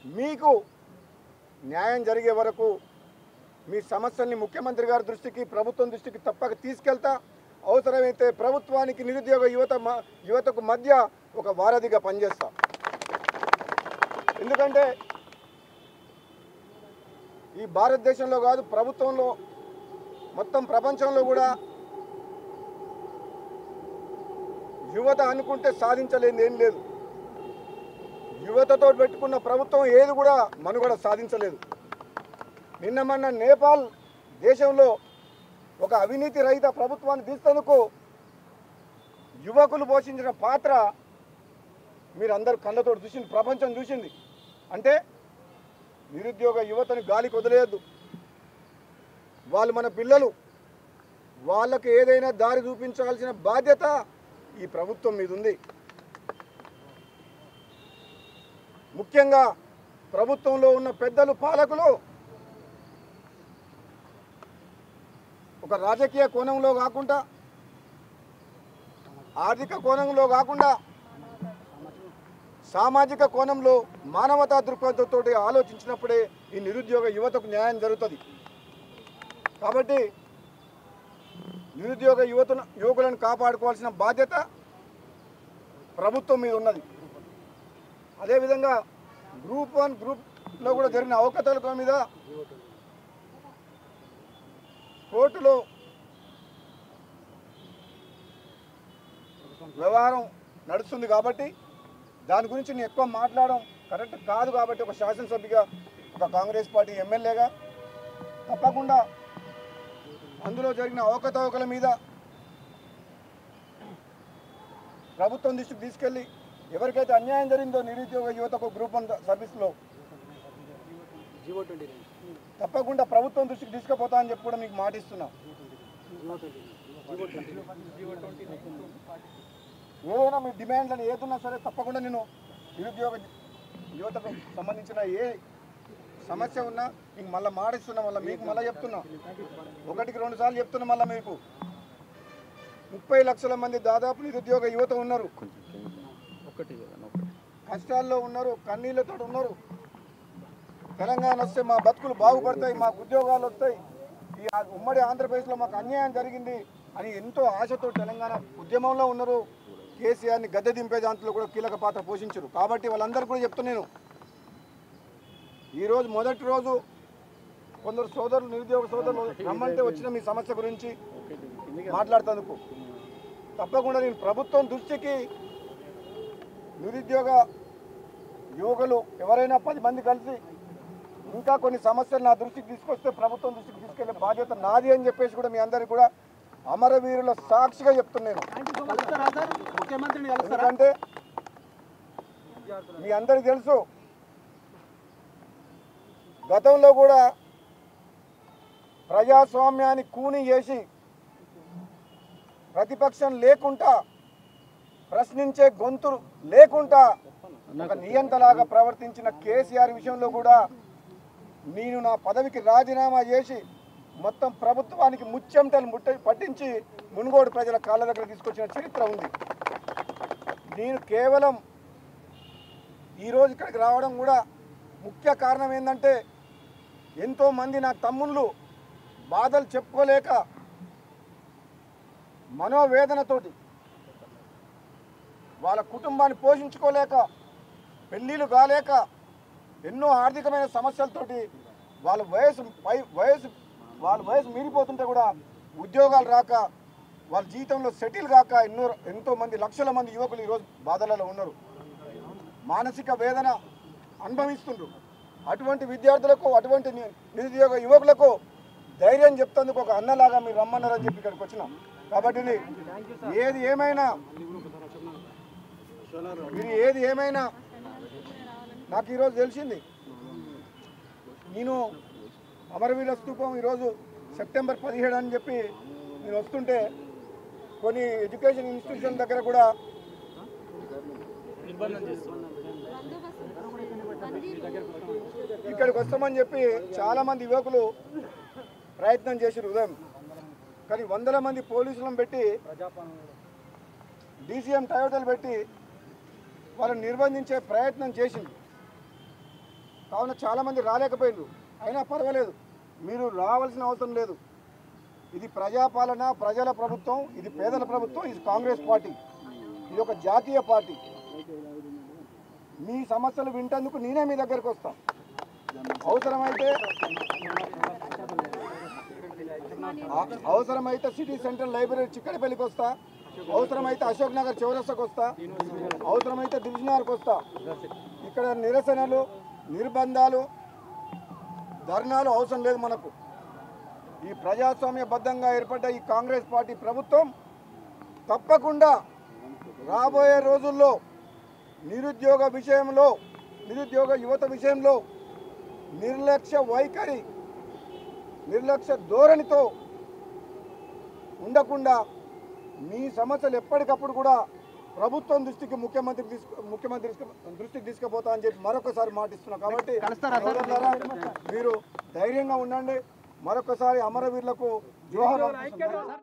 మీకు న్యాయం జరిగే వరకు మీ సమస్యల్ని ముఖ్యమంత్రి గారి దృష్టికి ప్రభుత్వం దృష్టికి తప్పక తీసుకెళ్తా అవసరమైతే ప్రభుత్వానికి నిరుద్యోగ యువతకు మధ్య ఒక వారధిగా పనిచేస్తా ఎందుకంటే ఈ భారతదేశంలో కాదు ప్రభుత్వంలో మొత్తం ప్రపంచంలో కూడా యువత అనుకుంటే సాధించలేనిది ఏం లేదు యువతతో పెట్టుకున్న ప్రభుత్వం ఏది కూడా మనుగడ సాధించలేదు నిన్న మొన్న నేపాల్ దేశంలో ఒక అవినీతి రహిత ప్రభుత్వాన్ని తీసేందుకు యువకులు పోషించిన పాత్ర మీరందరూ కళ్ళతో చూసింది ప్రపంచం చూసింది అంటే నిరుద్యోగ యువతని గాలికి వదిలేయద్దు వాళ్ళు మన పిల్లలు వాళ్ళకు ఏదైనా దారి చూపించాల్సిన బాధ్యత ఈ ప్రభుత్వం మీద ఉంది ముఖ్యంగా ప్రభుత్వంలో ఉన్న పెద్దలు పాలకులు ఒక రాజకీయ కోణంలో కాకుండా ఆర్థిక కోణంలో కాకుండా సామాజిక కోణంలో మానవతా దృక్పథంతో ఆలోచించినప్పుడే ఈ నిరుద్యోగ యువతకు న్యాయం జరుగుతుంది కాబట్టి నిరుద్యోగ యువకులను కాపాడుకోవాల్సిన బాధ్యత ప్రభుత్వం మీద ఉన్నది అదేవిధంగా గ్రూప్ 1 గ్రూప్లో కూడా జరిగిన అవకతవకల మీద కోర్టులో వ్యవహారం నడుస్తుంది కాబట్టి దాని గురించి నేను ఎక్కువ మాట్లాడడం కరెక్ట్ కాదు కాబట్టి ఒక శాసనసభ్యుగా ఒక కాంగ్రెస్ పార్టీ ఎమ్మెల్యేగా తప్పకుండా అందులో జరిగిన అవకతవకల మీద ప్రభుత్వం దృష్టికి తీసుకెళ్ళి ఎవరికైతే అన్యాయం జరిగిందో నిరుద్యోగ యువతకు గ్రూప్ 1 సర్వీస్లో తప్పకుండా ప్రభుత్వం దృష్టికి తీసుకుపోతా అని చెప్పి కూడా మీకు మాటిస్తున్నా ఏదైనా మీ డిమాండ్లను ఏదున్నా సరే తప్పకుండా నేను నిరుద్యోగ యువతకు సంబంధించిన ఏ సమస్య ఉన్నా మీకు మళ్ళీ మాటిస్తున్నా మళ్ళీ మీకు మళ్ళీ చెప్తున్నా 1-2 సార్లు చెప్తున్నా మళ్ళీ మీకు 30 లక్షల మంది దాదాపు నిరుద్యోగ యువత ఉన్నారు కష్టాల్లో ఉన్నారు కన్నీళ్లతో ఉన్నారు తెలంగాణ వస్తే మా బతుకులు బాగుపడతాయి మాకు ఉద్యోగాలు వస్తాయి ఈ ఉమ్మడి ఆంధ్రప్రదేశ్లో మాకు అన్యాయం జరిగింది అని ఎంతో ఆశతో తెలంగాణ ఉద్యమంలో ఉన్నారు కేసీఆర్ని గద్దె దింపే దాంట్లో కూడా కీలక పాత్ర పోషించారు కాబట్టి వాళ్ళందరూ కూడా చెప్తున్నాను ఈరోజు మొదటి రోజు కొందరు సోదరులు నిరుద్యోగ సోదరులు రమ్మంటే వచ్చిన మీ సమస్య గురించి మాట్లాడుతందుకు తప్పకుండా నేను ప్రభుత్వం దృష్టికి నిరుద్యోగ యువకులు ఎవరైనా 10 మంది కలిసి ఇంకా కొన్ని సమస్యలు నా దృష్టికి తీసుకొస్తే ప్రభుత్వం దృష్టికి తీసుకెళ్లే బాధ్యత నాది అని చెప్పేసి కూడా మీ అందరికీ కూడా అమరవీరుల సాక్షిగా చెప్తున్నాను ఎందుకంటే మీ అందరికీ తెలుసు గతంలో కూడా ప్రజాస్వామ్యాన్ని కూని చేసి ప్రతిపక్షం లేకుండా ప్రశ్నించే గొంతు లేకుండా ఒక నియంతలాగా ప్రవర్తించిన కేసీఆర్ విషయంలో కూడా నేను నా పదవికి రాజీనామా చేసి మొత్తం ప్రభుత్వానికి ముచ్చెమటలు పట్టించి మునుగోడు ప్రజల కాళ్ళ దగ్గర తీసుకొచ్చిన చరిత్ర ఉంది నేను కేవలం ఈరోజు ఇక్కడికి రావడం కూడా ముఖ్య కారణం ఏంటంటే ఎంతోమంది నా తమ్ముళ్ళు బాధలు చెప్పుకోలేక మనోవేదనతోటి వాళ్ళ కుటుంబాన్ని పోషించుకోలేక పెళ్ళిళ్ళు కాలేక ఎన్నో ఆర్థికమైన సమస్యలతోటి వాళ్ళ వయసు మీరిపోతుంటే కూడా ఉద్యోగాలు రాక వాళ్ళ జీవితంలో సెటిల్ కాక ఎంతోమంది లక్షల మంది యువకులు ఈరోజు బాధలలో ఉన్నారు మానసిక వేదన అనుభవిస్తుండ్రు అటువంటి విద్యార్థులకు అటువంటి నిరుద్యోగ యువకులకు ధైర్యం చెప్తందుకు ఒక అన్నలాగా మీరు రమ్మన్నారని చెప్పి ఇక్కడికి వచ్చినాం కాబట్టి ఏది ఏమైనా నాకు ఈరోజు తెలిసింది నేను అమరవీరుల స్తూపం ఈరోజు సెప్టెంబర్ 17 అని చెప్పి నేను వస్తుంటే కొన్ని ఎడ్యుకేషన్ ఇన్స్టిట్యూషన్ దగ్గర కూడా ఇక్కడికి వస్తామని చెప్పి చాలామంది యువకులు ప్రయత్నం చేశారు ఉదయం కానీ వందల మంది పోలీసులను పెట్టి డీసీఎం టయోటలు పెట్టి వాళ్ళని నిర్బంధించే ప్రయత్నం చేసింది కావున చాలామంది రాలేకపోయినారు. అయినా పర్వాలేదు, మీరు రావాల్సిన అవసరం లేదు. ఇది ప్రజాపాలన, ప్రజల ప్రభుత్వం, ఇది పేదల ప్రభుత్వం, ఇది కాంగ్రెస్ పార్టీ, ఇది ఒక జాతీయ పార్టీ. మీ సమస్యలు వింటేందుకు నేనే మీ దగ్గరకు వస్తా. అవసరమైతే సిటీ సెంట్రల్ లైబ్రరీ చిక్కడపల్లికి వస్తా, అవసరమైతే అశోక్ నగర్ చౌరస్తాకు వస్తా, అవసరమైతే దిల్సుఖ్నగర్కి వస్తా. ఇక్కడ నిరసనలు, నిర్బంధాలు, ధర్నాలు అవసరం లేదు మనకు. ఈ ప్రజాస్వామ్యబద్ధంగా ఏర్పడ్డ ఈ కాంగ్రెస్ పార్టీ ప్రభుత్వం తప్పకుండా రాబోయే రోజుల్లో నిరుద్యోగ విషయంలో, నిరుద్యోగ యువత విషయంలో నిర్లక్ష్య వైఖరి, నిర్లక్ష్య ధోరణితో ఉండకుండా మీ సమస్యలు ఎప్పటికప్పుడు కూడా ప్రభుత్వం దృష్టికి ముఖ్యమంత్రి దృష్టికి తీసుకుపోతా అని చెప్పి మరొకసారి మాటిస్తున్నా. కాబట్టి మీరు ధైర్యంగా ఉండండి. మరొకసారి అమరవీరులకు జోహార్.